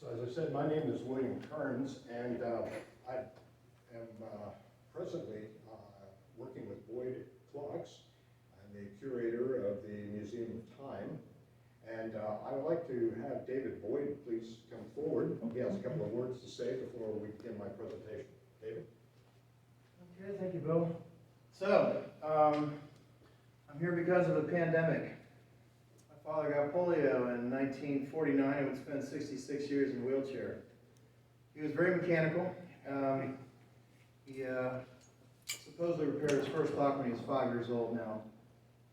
So as I said, my name is William Kearns, and I am presently working with Boyd Clocks. I'm the curator of the Museum of Time, and I would like to have David Boyd please come forward. He has a couple of words to say before we begin my presentation. David? Okay, thank you, Bill. So, I'm here because of the pandemic. My father got polio in 1949 and would spend 66 years in a wheelchair. He was very mechanical. He supposedly repaired his first clock when he was 5 years old now.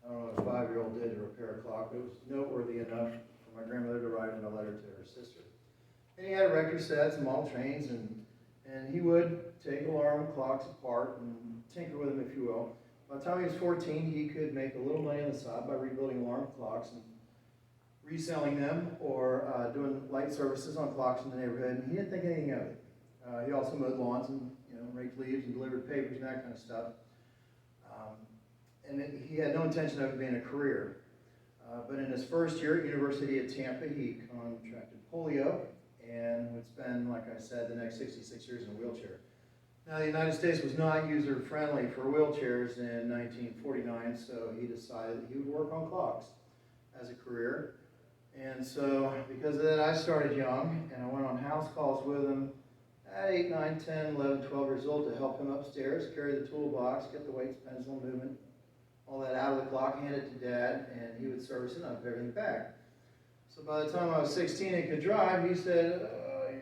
I don't know what a 5-year-old did to repair a clock, but it was noteworthy enough for my grandmother to write in a letter to her sister. And he had record sets and model trains, and he would take alarm clocks apart and tinker with them, if you will. By the time he was 14, he could make a little money on the side by rebuilding alarm clocks and reselling them, or doing light services on clocks in the neighborhood, and he didn't think anything of it. He also mowed lawns and raked leaves and delivered papers and that kind of stuff. He had no intention of it being a career. But in his first year at University of Tampa, he contracted polio and would spend, like I said, the next 66 years in a wheelchair. Now, the United States was not user-friendly for wheelchairs in 1949, so he decided that he would work on clocks as a career. And so, because of that, I started young, and I went on house calls with him at 8, 9, 10, 11, 12 years old to help him upstairs, carry the toolbox, get the weights, pencil, movement, all that out of the clock, hand it to Dad, and he would service it and I'd put everything back. So by the time I was 16 and could drive, he said,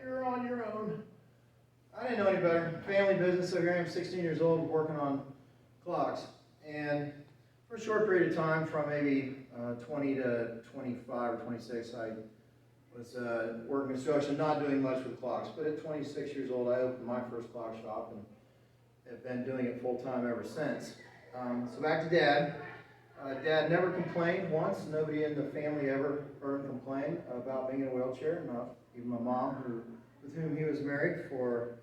"You're on your own." I didn't know any better. Family business, so here I am, 16 years old, working on clocks. And for a short period of time, from maybe 20 to 25 or 26, I was working construction, not doing much with clocks. But at 26 years old, I opened my first clock shop and have been doing it full time ever since. So back to Dad. Dad never complained once. Nobody in the family ever heard him complain about being in a wheelchair. Not even my mom, with whom he was married for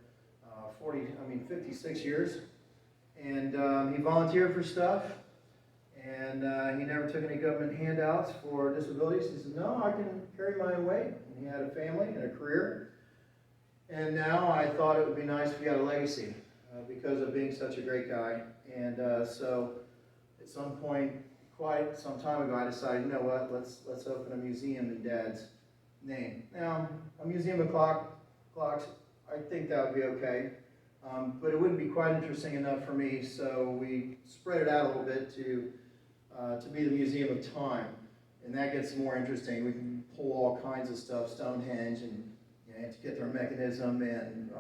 56 years. And he volunteered for stuff. And he never took any government handouts for disabilities. He said, "No, I can carry my own weight." And he had a family and a career. And now I thought it would be nice if he had a legacy because of being such a great guy. And so at some point, quite some time ago, I decided, you know what, let's open a museum in Dad's name. Now, a museum of clocks, I think that would be okay. But it wouldn't be quite interesting enough for me, so we spread it out a little bit to be the Museum of Time. And that gets more interesting. We can pull all kinds of stuff, Stonehenge, and to get their mechanism, and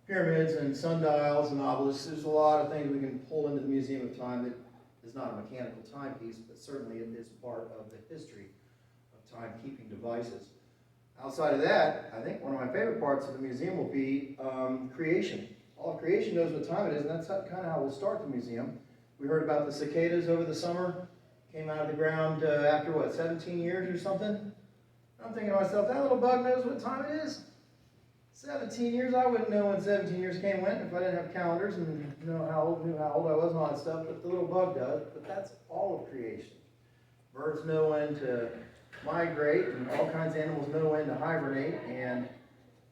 pyramids, and sundials, and obelisks. There's a lot of things we can pull into the Museum of Time that is not a mechanical timepiece, but certainly it is part of the history of timekeeping devices. Outside of that, I think one of my favorite parts of the museum will be creation. All of creation knows what time it is, and that's kind of how we'll start the museum. We heard about the cicadas over the summer, came out of the ground after, 17 years or something? I'm thinking to myself, that little bug knows what time it is. 17 years, I wouldn't know when 17 years came and went if I didn't have calendars and knew how old I was and all that stuff, but the little bug does. But that's all of creation. Birds know when to migrate, and all kinds of animals know when to hibernate, and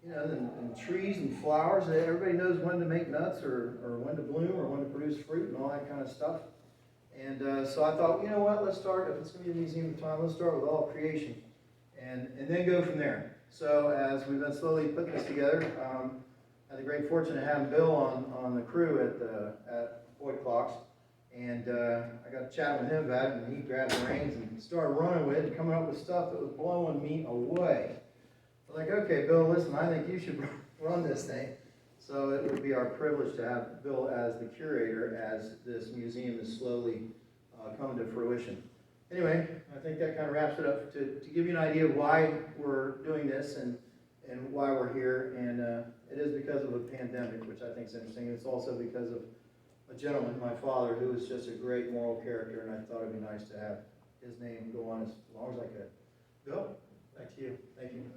and trees and flowers, everybody knows when to make nuts, or when to bloom, or when to produce fruit, and all that kind of stuff. And so I thought, you know what, let's start, if it's going to be a museum of time, let's start with all of creation, and then go from there. So as we've been slowly putting this together, I had the great fortune of having Bill on the crew at Boyd Clocks, and I got to chat with him about it, and he grabbed the reins and started running with it, and coming up with stuff that was blowing me away. Like, okay, Bill, listen, I think you should run this thing. So it would be our privilege to have Bill as the curator as this museum is slowly coming to fruition. Anyway, I think that kind of wraps it up to give you an idea of why we're doing this and why we're here. And it is because of a pandemic, which I think is interesting. It's also because of a gentleman, my father, who was just a great moral character, and I thought it'd be nice to have his name go on as long as I could. Bill, back to you. Thank you.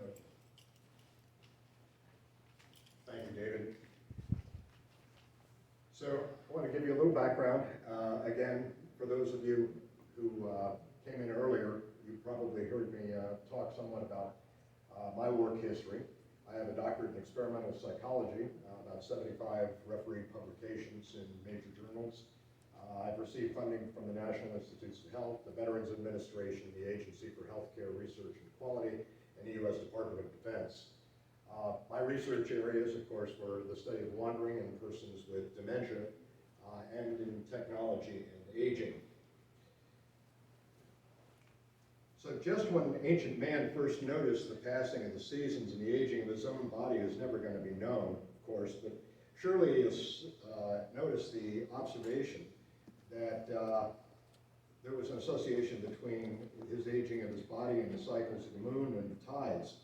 Thank you, David. So I want to give you a little background. Again, for those of you who came in earlier, you probably heard me talk somewhat about my work history. I have a doctorate in experimental psychology, about 75 refereed publications in major journals. I've received funding from the National Institutes of Health, the Veterans Administration, the Agency for Healthcare Research and Quality, and the U.S. Department of Defense. My research areas, of course, were the study of wandering in persons with dementia and in technology and aging. So just when ancient man first noticed the passing of the seasons and the aging of his own body is never going to be known, of course, but surely he noticed the observation that there was an association between his aging of his body and the cycles of the moon and the tides.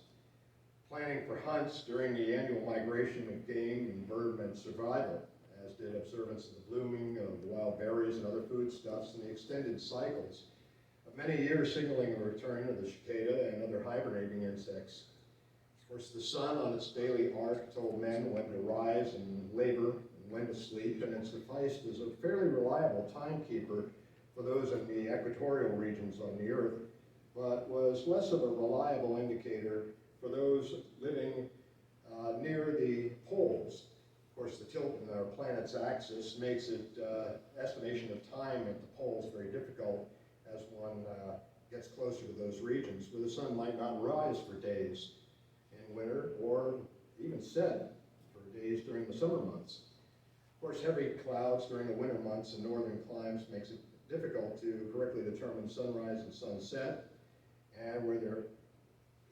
Planning for hunts during the annual migration of game and bird meant survival, as did observance of the blooming of wild berries and other foodstuffs and the extended cycles of many years signaling the return of the cicada and other hibernating insects. Of course, the sun on its daily arc told men when to rise and labor and when to sleep, and it sufficed as a fairly reliable timekeeper for those in the equatorial regions on the Earth, but was less of a reliable indicator for those living near the poles. Of course, the tilt in our planet's axis makes estimation of time at the poles very difficult as one gets closer to those regions, where the sun might not rise for days in winter or even set for days during the summer months. Of course, heavy clouds during the winter months in northern climes makes it difficult to correctly determine sunrise and sunset, and where there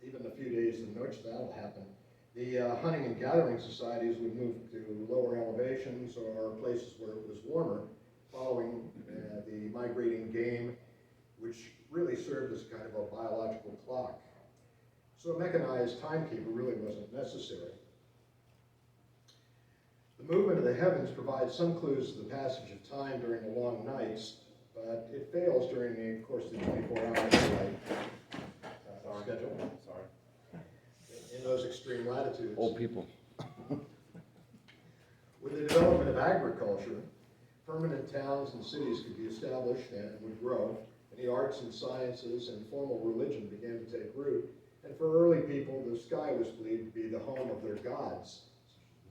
even a few days in which that'll happen. The hunting and gathering societies would move to lower elevations or places where it was warmer, following the migrating game, which really served as kind of a biological clock. So a mechanized timekeeper really wasn't necessary. The movement of the heavens provides some clues to the passage of time during the long nights, but it fails during the, of course, the 24-hour daylight schedule. In those extreme latitudes. Old people. With the development of agriculture, permanent towns and cities could be established and would grow, and the arts and sciences and formal religion began to take root. And for early people, the sky was believed to be the home of their gods,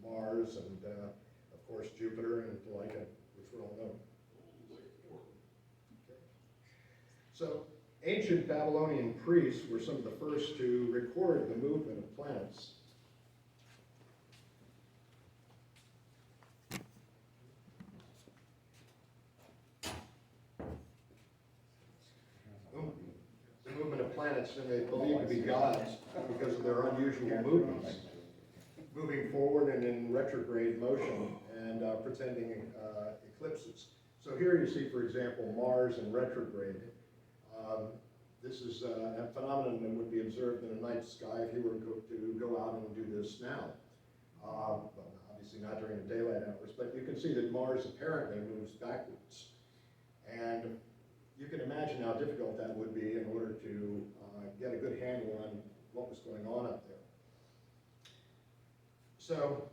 Mars and, of course, Jupiter and Lakeland, which we all know. Okay. So, ancient Babylonian priests were some of the first to record the movement of planets. The movement of planets, and they believed to be gods because of their unusual movements, moving forward and in retrograde motion and pretending eclipses. So here you see, for example, Mars in retrograde. This is a phenomenon that would be observed in a night sky if you were to go out and do this now. Well, obviously not during the daylight hours, but you can see that Mars apparently moves backwards. And you can imagine how difficult that would be in order to get a good handle on what was going on up there. So,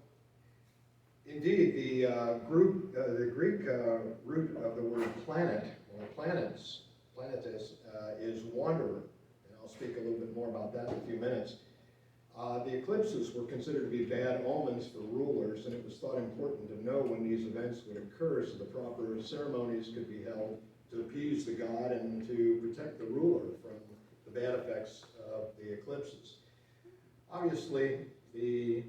indeed, the Greek root of the word planet, or planetes, is wanderer, and I'll speak a little bit more about that in a few minutes. The eclipses were considered to be bad omens for rulers, and it was thought important to know when these events would occur so the proper ceremonies could be held to appease the god and to protect the ruler from the bad effects of the eclipses. Obviously, the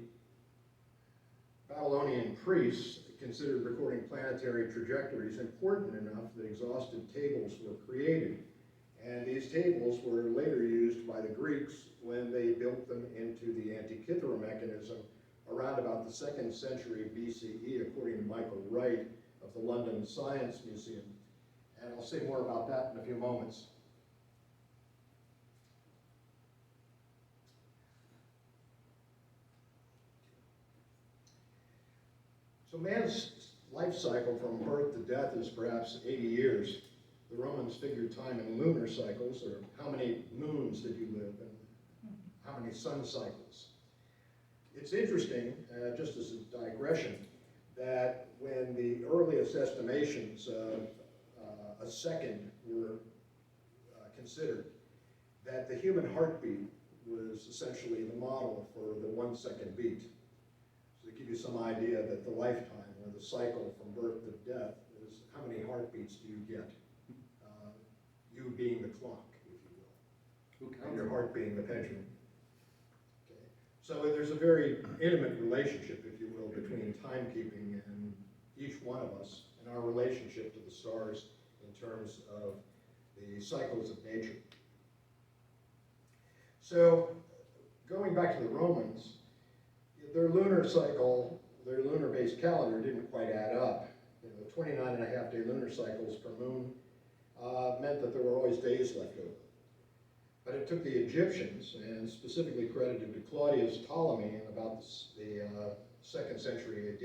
Babylonian priests considered recording planetary trajectories important enough that exhaustive tables were created. And these tables were later used by the Greeks when they built them into the Antikythera mechanism around about the 2nd century BCE, according to Michael Wright of the London Science Museum. And I'll say more about that in a few moments. So man's life cycle from birth to death is perhaps 80 years. The Romans figured time in lunar cycles, or how many moons did you live and how many sun cycles. It's interesting, just as a digression, that when the earliest estimations of a second were considered, that the human heartbeat was essentially the model for the 1 second beat. So to give you some idea that the lifetime or the cycle from birth to death is how many heartbeats do you get? You being the clock, if you will, and your heart being the pendulum. Okay. So there's a very intimate relationship, if you will, between timekeeping and each one of us and our relationship to the stars in terms of the cycles of nature. So, going back to the Romans, their lunar cycle, their lunar-based calendar didn't quite add up. You know, 29.5-day lunar cycles per moon meant that there were always days left over. But it took the Egyptians, and specifically credited to Claudius Ptolemy in about the 2nd century AD,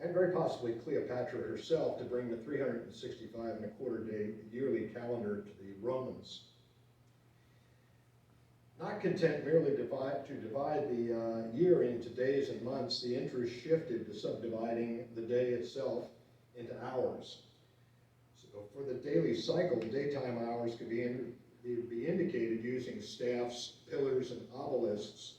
and very possibly Cleopatra herself, to bring the 365.25-day yearly calendar to the Romans. Not content merely to divide the year into days and months, the interest shifted to subdividing the day itself into hours. So for the daily cycle, daytime hours could be indicated using staffs, pillars, and obelisks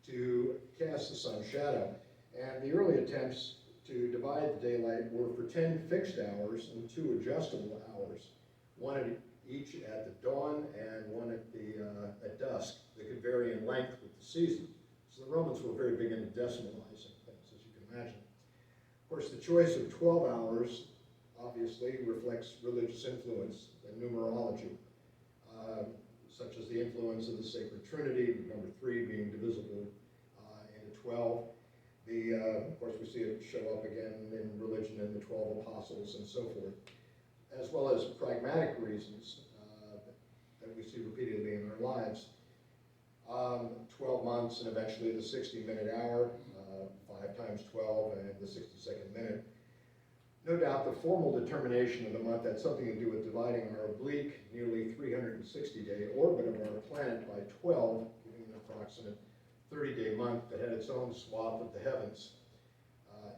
to cast the sun's shadow. And the early attempts to divide the daylight were for 10 fixed hours and 2 adjustable hours, one at each at the dawn and one at dusk. They could vary in length with the season. So the Romans were very big into decimalizing things, as you can imagine. Of course, the choice of 12 hours obviously reflects religious influence and numerology, such as the influence of the Sacred Trinity, number 3 being divisible into 12. Of course, we see it show up again in religion in the 12 apostles and so forth, as well as pragmatic reasons that we see repeatedly in our lives. 12 months and eventually the 60-minute hour, 5 times 12 and the 62nd minute. No doubt the formal determination of the month had something to do with dividing our oblique, nearly 360-day orbit of our planet by 12, giving an approximate 30-day month that had its own swath of the heavens,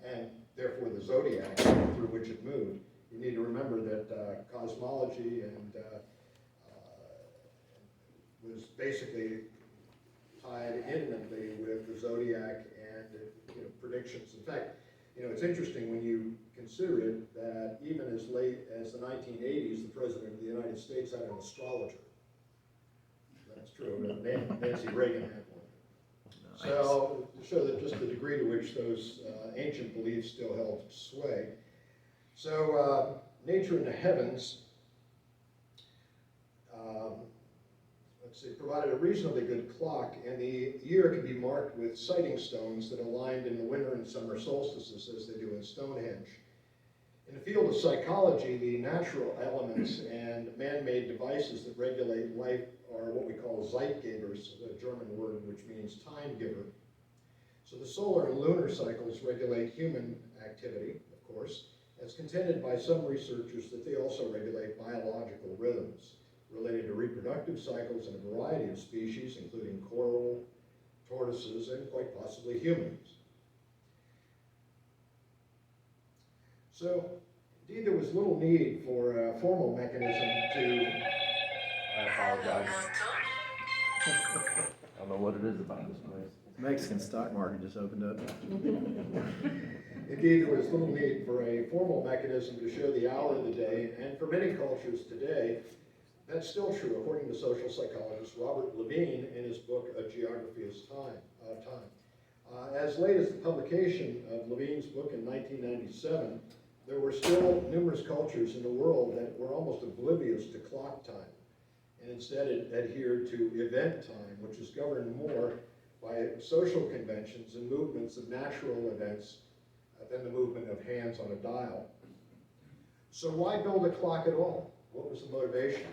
and therefore the zodiac through which it moved. You need to remember that cosmology and was basically tied intimately with the zodiac and predictions. In fact, it's interesting when you consider it that even as late as the 1980s, the President of the United States had an astrologer. That's true. Nancy Reagan had one. Nice. So to show that just the degree to which those ancient beliefs still held sway. So nature in the heavens, provided a reasonably good clock, and the year could be marked with sighting stones that aligned in the winter and summer solstices as they do in Stonehenge. In the field of psychology, the natural elements and man-made devices that regulate life are what we call Zeitgeist, a German word which means time giver. So the solar and lunar cycles regulate human activity, of course, as contended by some researchers that they also regulate biological rhythms related to reproductive cycles in a variety of species, including coral, tortoises, and quite possibly humans. So, indeed, there was little need for a formal mechanism to... I apologize. I don't know what it is about this place. The Mexican stock market just opened up. Indeed, there was little need for a formal mechanism to show the hour of the day, and for many cultures today, that's still true, according to social psychologist Robert Levine in his book, A Geography of Time. As late as the publication of Levine's book in 1997, there were still numerous cultures in the world that were almost oblivious to clock time, and instead adhered to event time, which is governed more by social conventions and movements of natural events than the movement of hands on a dial. So why build a clock at all? What was the motivation?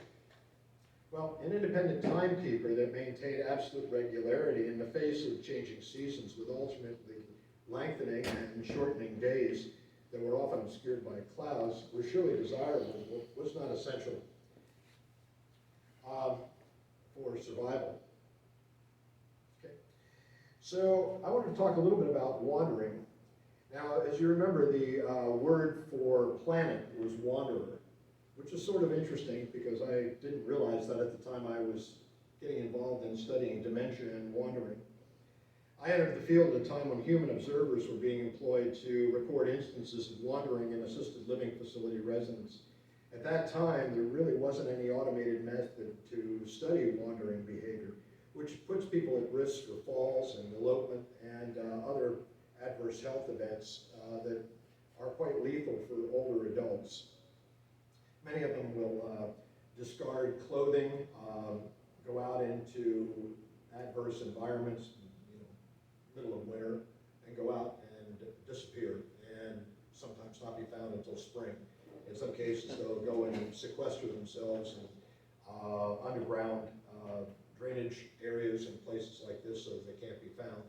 Well, an independent timekeeper that maintained absolute regularity in the face of changing seasons with alternately lengthening and shortening days that were often obscured by clouds were surely desirable, but was not essential for survival. Okay. So I wanted to talk a little bit about wandering. Now, as you remember, the word for planet was wanderer, which is sort of interesting because I didn't realize that at the time I was getting involved in studying dementia and wandering. I entered the field at a time when human observers were being employed to record instances of wandering in assisted living facility residents. At that time, there really wasn't any automated method to study wandering behavior, which puts people at risk for falls and elopement and other adverse health events that are quite lethal for older adults. Many of them will discard clothing, go out into adverse environments, middle of winter, and go out and disappear, and sometimes not be found until spring. In some cases, they'll go and sequester themselves in underground drainage areas and places like this so that they can't be found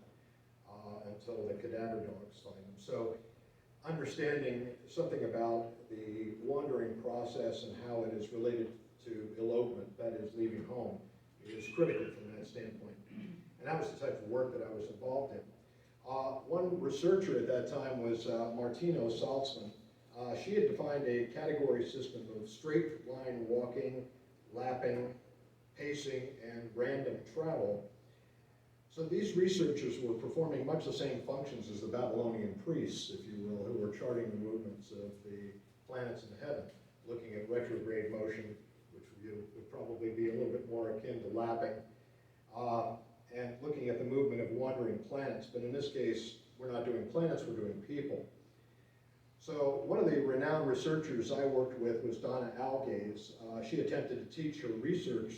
until the cadaver dogs find them. So understanding something about the wandering process and how it is related to elopement, that is leaving home, is critical from that standpoint. And that was the type of work that I was involved in. One researcher at that time was Martina Salzman. She had defined a category system of straight line walking, lapping, pacing, and random travel. So these researchers were performing much the same functions as the Babylonian priests, if you will, who were charting the movements of the planets in heaven, looking at retrograde motion, which would probably be a little bit more akin to lapping, and looking at the movement of wandering planets. But in this case, we're not doing planets, we're doing people. So one of the renowned researchers I worked with was Donna Algaze. She attempted to teach her research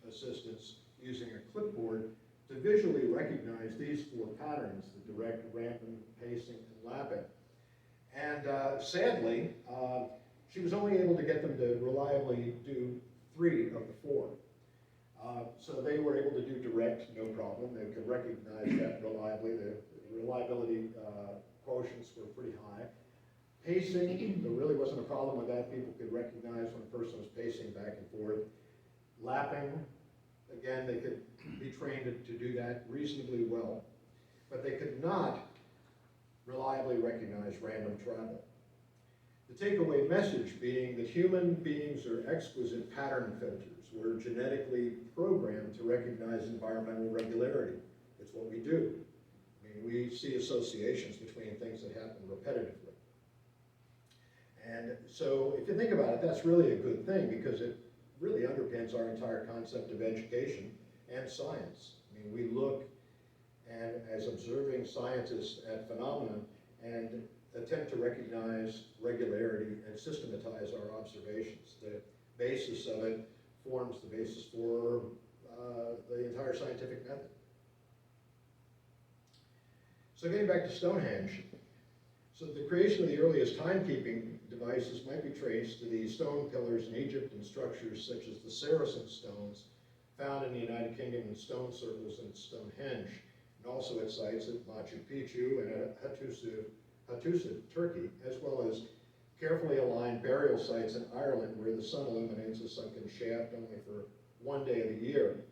assistants using a clipboard to visually recognize these four patterns: the direct, random, pacing, and lapping. And sadly, she was only able to get them to reliably do 3 of the 4. So they were able to do direct, no problem. They could recognize that reliably. The reliability quotients were pretty high. Pacing, there really wasn't a problem with that. People could recognize when a person was pacing back and forth. Lapping, again, they could be trained to do that reasonably well. But they could not reliably recognize random travel. The takeaway message being that human beings are exquisite pattern filters. We're genetically programmed to recognize environmental regularity. It's what we do. I mean, we see associations between things that happen repetitively. And so if you think about it, that's really a good thing, because it really underpins our entire concept of education and science. I mean, we look and as observing scientists at phenomena and attempt to recognize regularity and systematize our observations. The basis of it forms the basis for the entire scientific method. So getting back to Stonehenge, so the creation of the earliest timekeeping devices might be traced to the stone pillars in Egypt and structures such as the Saracen stones found in the United Kingdom in stone circles and Stonehenge, and also at sites at Machu Picchu and at Hattusa, Turkey, as well as carefully aligned burial sites in Ireland where the sun illuminates a sunken shaft only for one day of the year.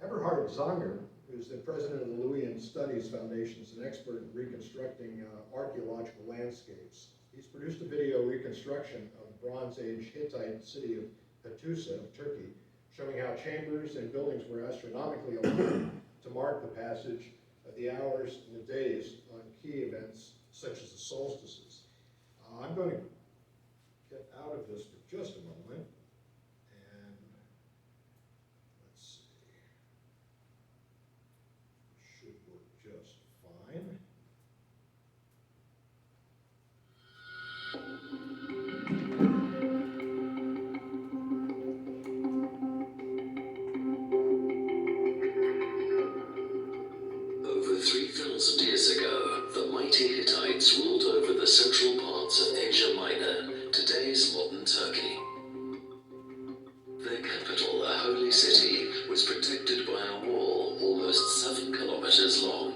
Eberhard Zanger, who's the president of the Lewian Studies Foundation, is an expert in reconstructing archaeological landscapes. He's produced a video reconstruction of the Bronze Age Hittite city of Hattusa, Turkey, showing how chambers and buildings were astronomically aligned to mark the passage of the hours and the days on key events such as the solstices. I'm going to get out of this for just a moment, and let's see. Should work just fine. Over 3,000 years ago, the mighty Hittites ruled over the central parts of Asia Minor, today's modern Turkey. Their capital, the holy city, was protected by a wall almost 7 kilometers long.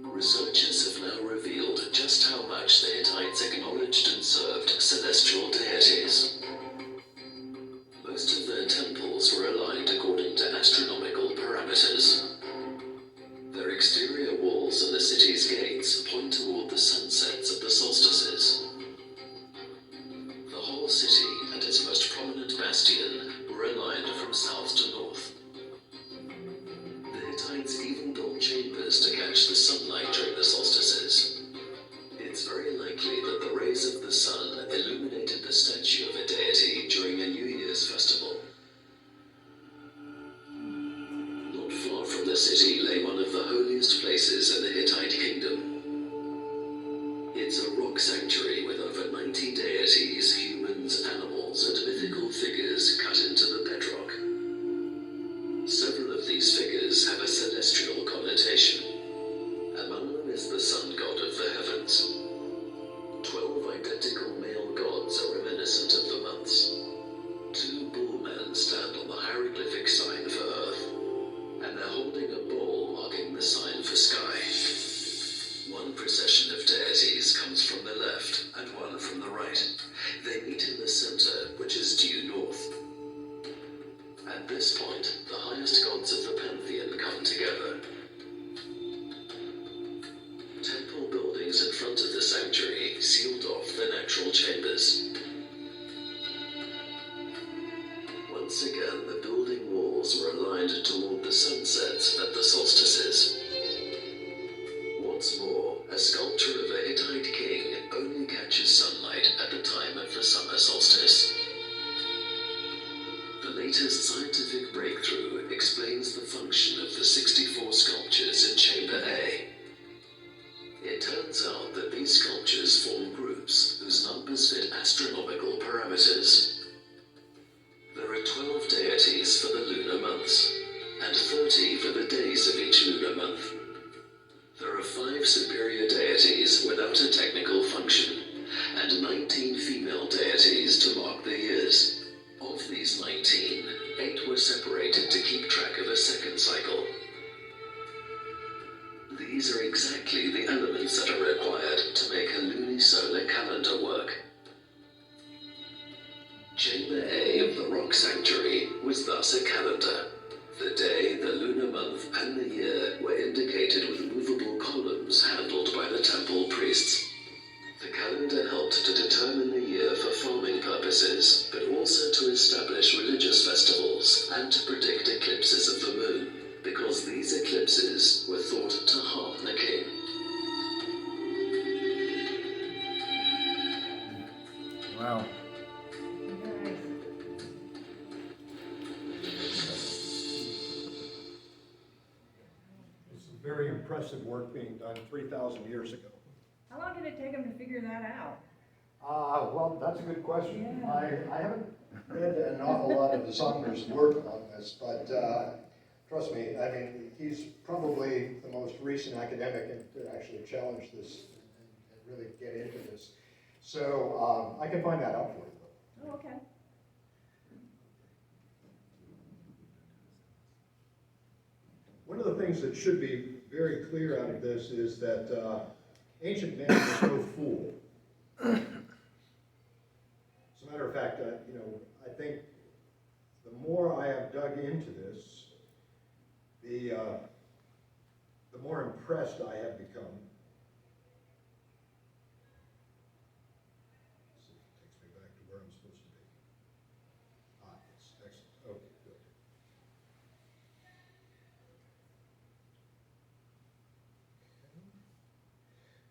Researchers have now revealed just how much the Hittites acknowledged and served celestial deities. Most of their temples were aligned according to astronomical parameters. Their exterior walls and the city's gates point toward the sunsets of the solstices. The whole city and its most prominent bastion the city lay one of the holiest places in the Hittite kingdom. It's a rock sanctuary with over 90 deities, humans, animals, and mythical figures cut into the bedrock. Several of these figures have a celestial connotation. Among them is the sun god of the heavens. 12 identical male gods are reminiscent of the months. 2 bullmen stand on the hieroglyphic sign for Earth, and they're holding a bowl marking the sign for sky. One procession of deities comes from the left and one from the right. They meet in the center, which is due north. At this point, the highest gods of the pantheon come together. Temple buildings in front of the sanctuary sealed off the natural chambers. Once again, the building walls were aligned toward the sunsets at the solstices. What's more, a sculpture of a Hittite king only catches sunlight at the time of the summer solstice. The latest scientific breakthrough explains the function of the 64 sculptures in Chamber A. It turns out that these sculptures form groups whose numbers fit astronomical parameters. There are 12 deities for the lunar months, and 30 for the days of each lunar month. There are 5 superior deities without a technical function, and 19 female deities to mark the years. Of these 19, 8 were separated to keep track of a second cycle. These are exactly the elements that are required to make a lunisolar calendar work. Chamber A of the rock sanctuary was thus a calendar. The day, the lunar month, and the year were indicated with movable columns handled by the temple priests. The calendar helped to determine the year for farming purposes, but also to establish religious festivals and to predict eclipses of the moon, because these eclipses were thought to harm the king. Wow. It's some very impressive work being done 3,000 years ago. How long did it take them to figure that out? Well, that's a good question. Yeah. I haven't read an awful lot of designers' work on this, but trust me, I mean, he's probably the most recent academic to actually challenge this and really get into this. So I can find that out for you, though. Oh, okay. One of the things that should be very clear out of this is that ancient man was no fool. As a matter of fact, I think the more I have dug into this, the more impressed I have become. Let's see if it takes me back to where I'm supposed to be. It's excellent. Okay, good.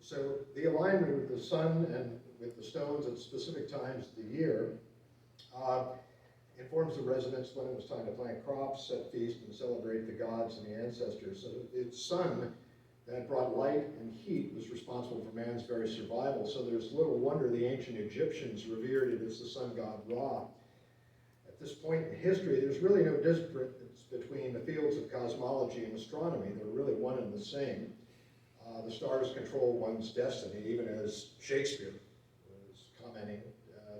So the alignment with the sun and with the stones at specific times of the year informs the residents when it was time to plant crops, set feast, and celebrate the gods and the ancestors. So it's sun that brought light and heat was responsible for man's very survival. So there's little wonder the ancient Egyptians revered it as the sun god Ra. At this point in history, there's really no difference between the fields of cosmology and astronomy. They're really one and the same. The stars control one's destiny, even as Shakespeare was commenting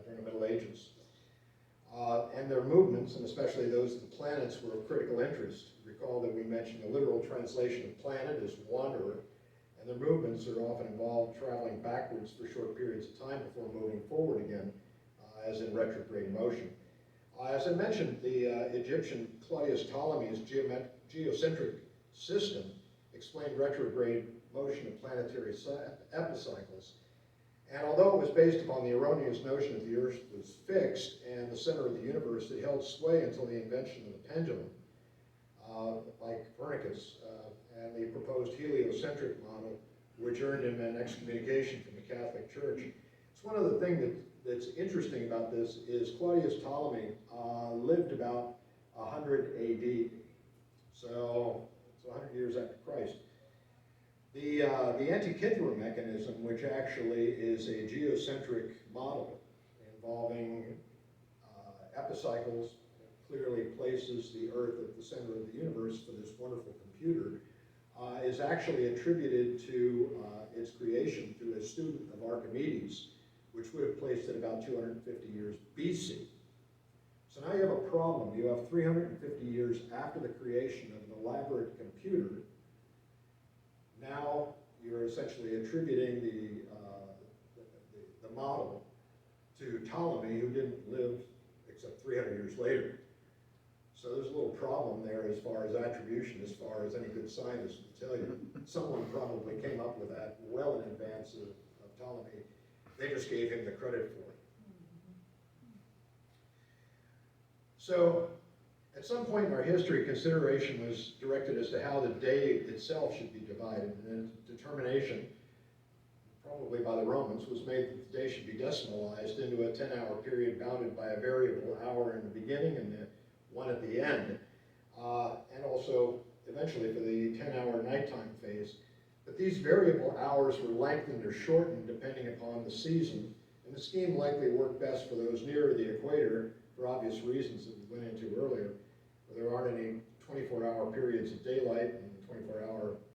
during the Middle Ages. And their movements, and especially those of the planets, were of critical interest. Recall that we mentioned the literal translation of planet as wanderer, and their movements are often involved traveling backwards for short periods of time before moving forward again, as in retrograde motion. As I mentioned, the Egyptian Claudius Ptolemy's geocentric system explained retrograde motion of planetary epicycles. And although it was based upon the erroneous notion that the Earth was fixed and the center of the universe, it held sway until the invention of the pendulum by Copernicus and the proposed heliocentric model, which earned him an excommunication from the Catholic Church. It's one of the things that's interesting about this is Claudius Ptolemy lived about 100 AD. So so 100 years after Christ. The Antikythera mechanism, which actually is a geocentric model involving epicycles, clearly places the Earth at the center of the universe for this wonderful computer, is actually attributed to its creation through a student of Archimedes, which would have placed it about 250 years BC. So now you have a problem. You have 350 years after the creation of an elaborate computer. Now you're essentially attributing the model to Ptolemy, who didn't live except 300 years later. So there's a little problem there as far as attribution, as far as any good scientist will tell you. Someone probably came up with that well in advance of Ptolemy. They just gave him the credit for it. So at some point in our history, consideration was directed as to how the day itself should be divided, and then determination, probably by the Romans, was made that the day should be decimalized into a 10-hour period bounded by a variable hour in the beginning and the one at the end, and also eventually for the 10-hour nighttime phase. But these variable hours were lengthened or shortened depending upon the season, and the scheme likely worked best for those nearer the equator for obvious reasons that we went into earlier, where there aren't any 24-hour periods of daylight and 24-hour